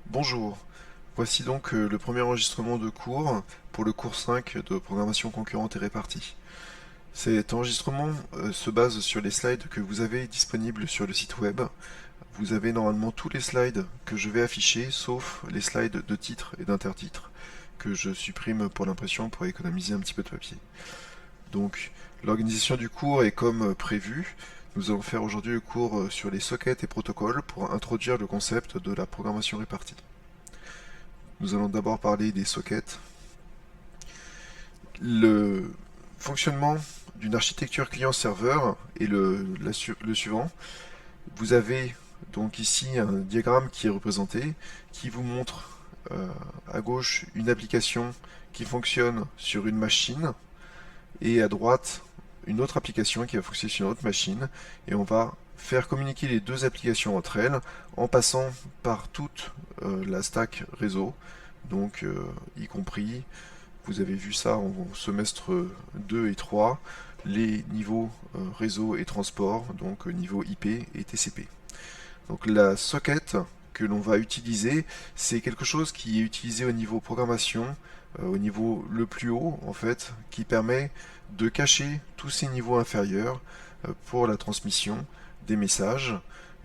Bonjour, voici donc le premier enregistrement de cours pour le cours 5 de programmation concurrente et répartie. Cet enregistrement se base sur les slides que vous avez disponibles sur le site web. Vous avez normalement tous les slides que je vais afficher, sauf les slides de titre et d'intertitre, que je supprime pour l'impression pour économiser un petit peu de papier. Donc, l'organisation du cours est comme prévu. Nous allons faire aujourd'hui le cours sur les sockets et protocoles pour introduire le concept de la programmation répartie. Nous allons d'abord parler des sockets. Le fonctionnement d'une architecture client-serveur est le suivant. Vous avez donc ici un diagramme qui est représenté, qui vous montre à gauche une application qui fonctionne sur une machine, et à droite une autre application qui va fonctionner sur une autre machine, et on va faire communiquer les deux applications entre elles en passant par toute la stack réseau, donc y compris, vous avez vu ça en semestre 2 et 3, les niveaux réseau et transport, donc niveau IP et TCP. Donc la socket que l'on va utiliser, c'est quelque chose qui est utilisé au niveau programmation, au niveau le plus haut en fait, qui permet de cacher tous ces niveaux inférieurs pour la transmission des messages.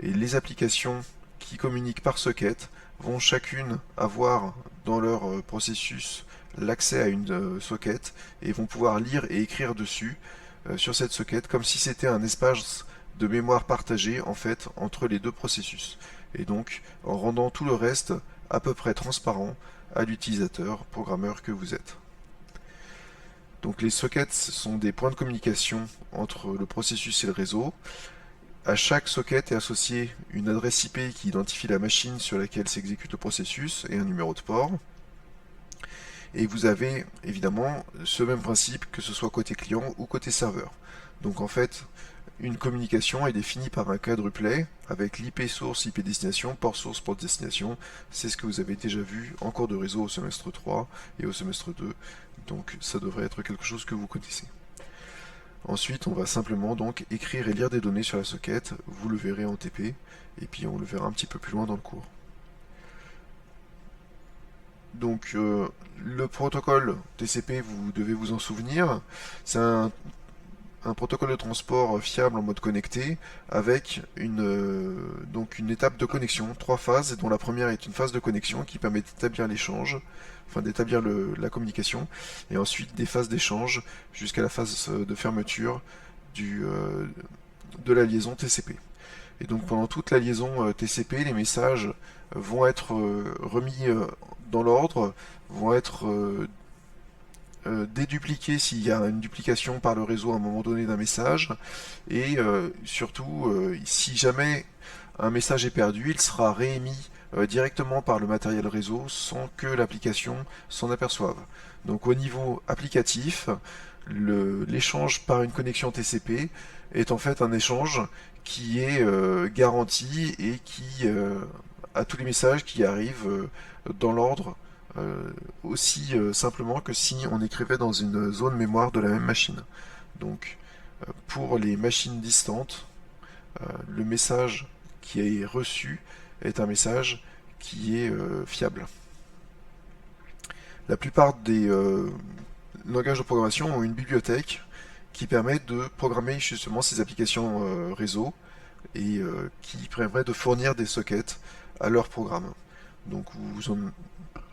Et les applications qui communiquent par socket vont chacune avoir dans leur processus l'accès à une socket et vont pouvoir lire et écrire dessus sur cette socket comme si c'était un espace de mémoire partagée en fait entre les deux processus, et donc en rendant tout le reste à peu près transparent à l'utilisateur, programmeur que vous êtes. Donc les sockets sont des points de communication entre le processus et le réseau. À chaque socket est associée une adresse IP qui identifie la machine sur laquelle s'exécute le processus et un numéro de port. Et vous avez évidemment ce même principe que ce soit côté client ou côté serveur. Donc en fait, une communication est définie par un quadruplet avec l'IP source, IP destination, port source, port destination. C'est ce que vous avez déjà vu en cours de réseau au semestre 3 et au semestre 2. Donc ça devrait être quelque chose que vous connaissez. Ensuite, on va simplement donc écrire et lire des données sur la socket. Vous le verrez en TP et puis on le verra un petit peu plus loin dans le cours. Donc le protocole TCP, vous devez vous en souvenir, c'est un protocole de transport fiable en mode connecté avec donc une étape de connexion, trois phases, dont la première est une phase de connexion qui permet d'établir l'échange, enfin d'établir la communication, et ensuite des phases d'échange jusqu'à la phase de fermeture de la liaison TCP. Et donc pendant toute la liaison TCP, les messages vont être remis dans l'ordre, vont être dédupliquer s'il y a une duplication par le réseau à un moment donné d'un message, et surtout, si jamais un message est perdu, il sera réémis directement par le matériel réseau sans que l'application s'en aperçoive. Donc au niveau applicatif, l'échange par une connexion TCP est en fait un échange qui est garanti et qui a tous les messages qui arrivent dans l'ordre aussi simplement que si on écrivait dans une zone mémoire de la même machine. Donc pour les machines distantes, le message qui est reçu est un message qui est fiable. La plupart des langages de programmation ont une bibliothèque qui permet de programmer justement ces applications réseau et qui permet de fournir des sockets à leur programme. Donc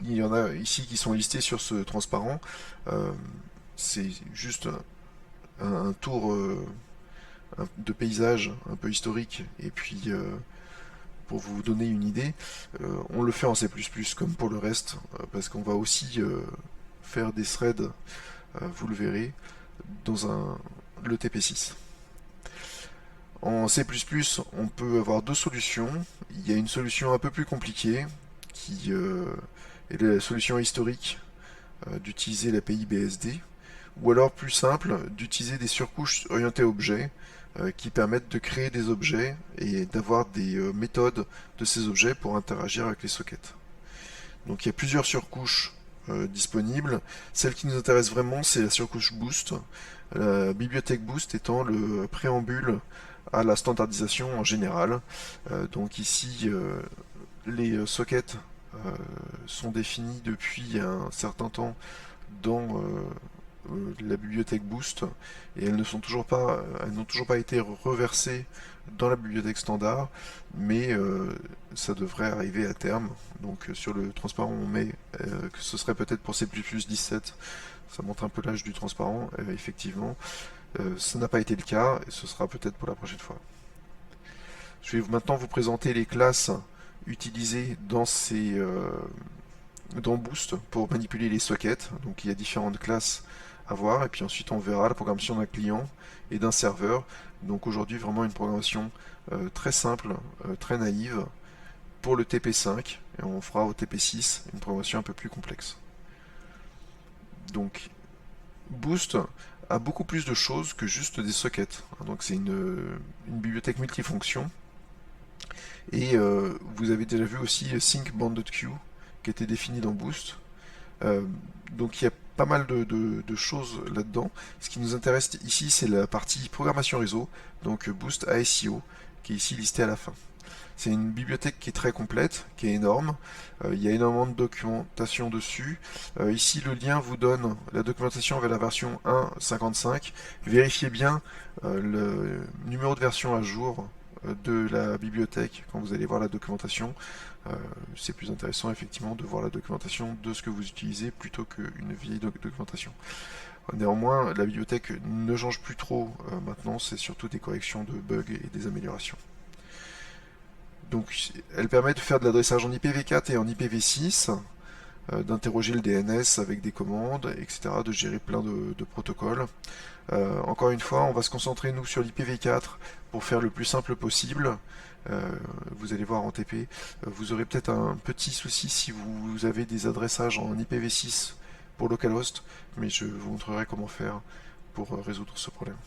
il y en a ici qui sont listés sur ce transparent. Euh, c'est juste un tour de paysage un peu historique, et puis pour vous donner une idée, on le fait en C++ comme pour le reste, parce qu'on va aussi faire des threads, vous le verrez, dans le TP6. En C++, on peut avoir deux solutions. Il y a une solution un peu plus compliquée, qui est la solution historique d'utiliser l'API BSD, ou alors plus simple, d'utiliser des surcouches orientées objets qui permettent de créer des objets et d'avoir des méthodes de ces objets pour interagir avec les sockets. Donc il y a plusieurs surcouches disponibles. Celle qui nous intéresse vraiment, c'est la surcouche Boost. La bibliothèque Boost étant le préambule à la standardisation en général. Donc ici, les sockets sont définies depuis un certain temps dans la bibliothèque Boost et elles n'ont toujours pas été reversées dans la bibliothèque standard, mais ça devrait arriver à terme. Donc sur le transparent, on met que ce serait peut-être pour C++17. Ça montre un peu l'âge du transparent, effectivement. Ça n'a pas été le cas, et ce sera peut-être pour la prochaine fois. Je vais maintenant vous présenter les classes utilisées dans Boost pour manipuler les sockets. Donc il y a différentes classes à voir, et puis ensuite on verra la programmation d'un client et d'un serveur. Donc aujourd'hui vraiment une programmation très simple, très naïve pour le TP5, et on fera au TP6 une programmation un peu plus complexe. Donc Boost a beaucoup plus de choses que juste des sockets. Donc c'est une bibliothèque multifonction. Et vous avez déjà vu aussi Sync Bounded Queue qui était défini dans Boost. Donc il y a pas mal de choses là-dedans. Ce qui nous intéresse ici, c'est la partie programmation réseau, donc Boost ASIO, qui est ici listée à la fin. C'est une bibliothèque qui est très complète, qui est énorme. Il y a énormément de documentation dessus. Ici, le lien vous donne la documentation vers la version 1.55. Vérifiez bien le numéro de version à jour de la bibliothèque quand vous allez voir la documentation. C'est plus intéressant effectivement de voir la documentation de ce que vous utilisez plutôt qu'une vieille documentation. Néanmoins, la bibliothèque ne change plus trop maintenant, c'est surtout des corrections de bugs et des améliorations. Donc elle permet de faire de l'adressage en IPv4 et en IPv6, d'interroger le DNS avec des commandes, etc., de gérer plein de protocoles. Encore une fois, on va se concentrer nous sur l'IPv4 pour faire le plus simple possible. Vous allez voir en TP, vous aurez peut-être un petit souci si vous avez des adressages en IPv6 pour localhost, mais je vous montrerai comment faire pour résoudre ce problème.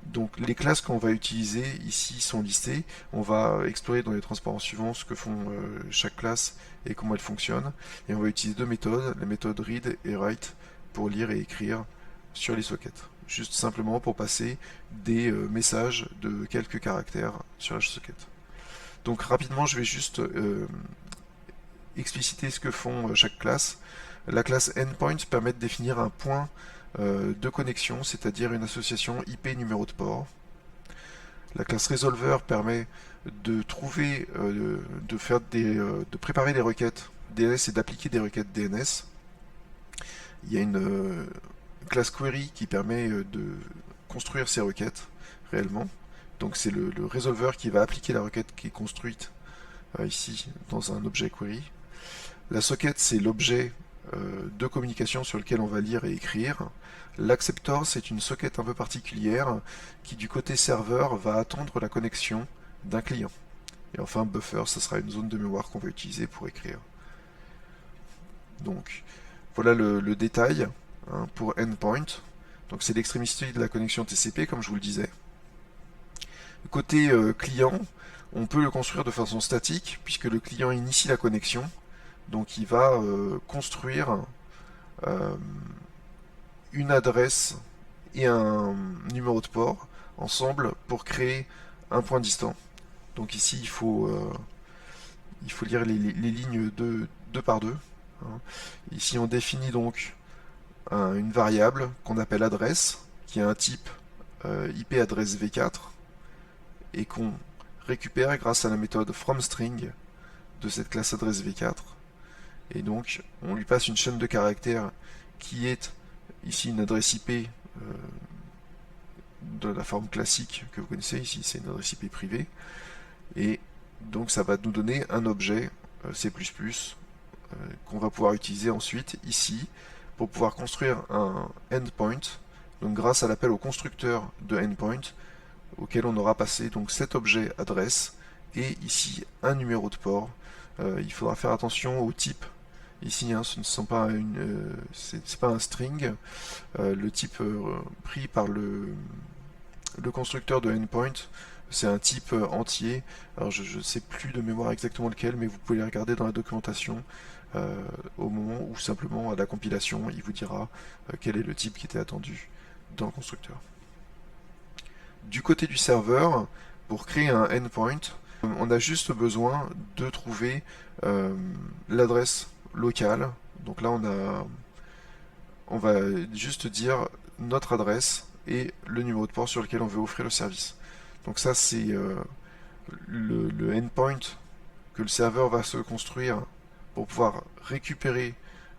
Donc les classes qu'on va utiliser ici sont listées. On va explorer dans les transparents suivants ce que font chaque classe et comment elles fonctionnent. Et on va utiliser deux méthodes, la méthode read et write, pour lire et écrire sur les sockets. Juste simplement pour passer des messages de quelques caractères sur la socket. Donc rapidement, je vais juste expliciter ce que font chaque classe. La classe endpoint permet de définir un point de connexion, c'est-à-dire une association IP numéro de port. La classe resolver permet de trouver, de préparer des requêtes DNS et d'appliquer des requêtes DNS. Il y a une classe query qui permet de construire ces requêtes réellement. Donc c'est le resolver qui va appliquer la requête qui est construite ici dans un objet query. La socket, c'est l'objet de communication sur lequel on va lire et écrire. L'acceptor, c'est une socket un peu particulière qui, du côté serveur, va attendre la connexion d'un client. Et enfin, buffer, ça sera une zone de mémoire qu'on va utiliser pour écrire. Donc, voilà le détail pour endpoint. Donc, c'est l'extrémité de la connexion TCP, comme je vous le disais. Côté client, on peut le construire de façon statique, puisque le client initie la connexion. Donc il va construire une adresse et un numéro de port ensemble pour créer un point distant. Donc ici il faut lire les lignes deux par deux. Ici on définit donc une variable qu'on appelle adresse, qui a un type IP adresse v4 et qu'on récupère grâce à la méthode fromString de cette classe adresse v4. Et donc, on lui passe une chaîne de caractères qui est ici une adresse IP de la forme classique que vous connaissez. Ici, c'est une adresse IP privée. Et donc, ça va nous donner un objet C++ qu'on va pouvoir utiliser ensuite ici pour pouvoir construire un endpoint. Donc, grâce à l'appel au constructeur de endpoint, auquel on aura passé donc cet objet adresse et ici un numéro de port. Il faudra faire attention au type. Ici, ce ne sont pas c'est pas un string. Le type pris par le constructeur de endpoint, c'est un type entier. Alors je ne sais plus de mémoire exactement lequel, mais vous pouvez les regarder dans la documentation au moment où simplement à la compilation, il vous dira quel est le type qui était attendu dans le constructeur. Du côté du serveur, pour créer un endpoint, On a juste besoin de trouver l'adresse locale. Donc là, on va juste dire notre adresse et le numéro de port sur lequel on veut offrir le service. Donc ça, c'est le endpoint que le serveur va se construire pour pouvoir récupérer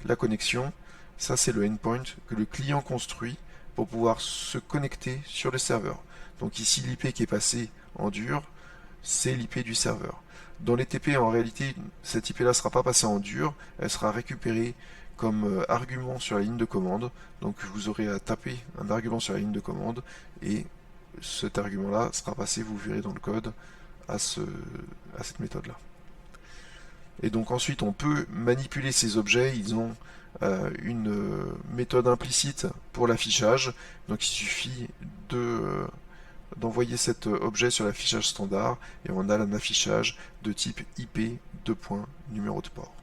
la connexion. Ça, c'est le endpoint que le client construit pour pouvoir se connecter sur le serveur. Donc ici, l'IP qui est passé en dur, c'est l'IP du serveur. Dans les TP, en réalité, cette IP-là ne sera pas passée en dur, elle sera récupérée comme argument sur la ligne de commande. Donc vous aurez à taper un argument sur la ligne de commande et cet argument-là sera passé, vous verrez dans le code, à cette méthode-là. Et donc ensuite, on peut manipuler ces objets. Ils ont une méthode implicite pour l'affichage. Donc il suffit d'envoyer cet objet sur l'affichage standard et on a un affichage de type IP numéro de port.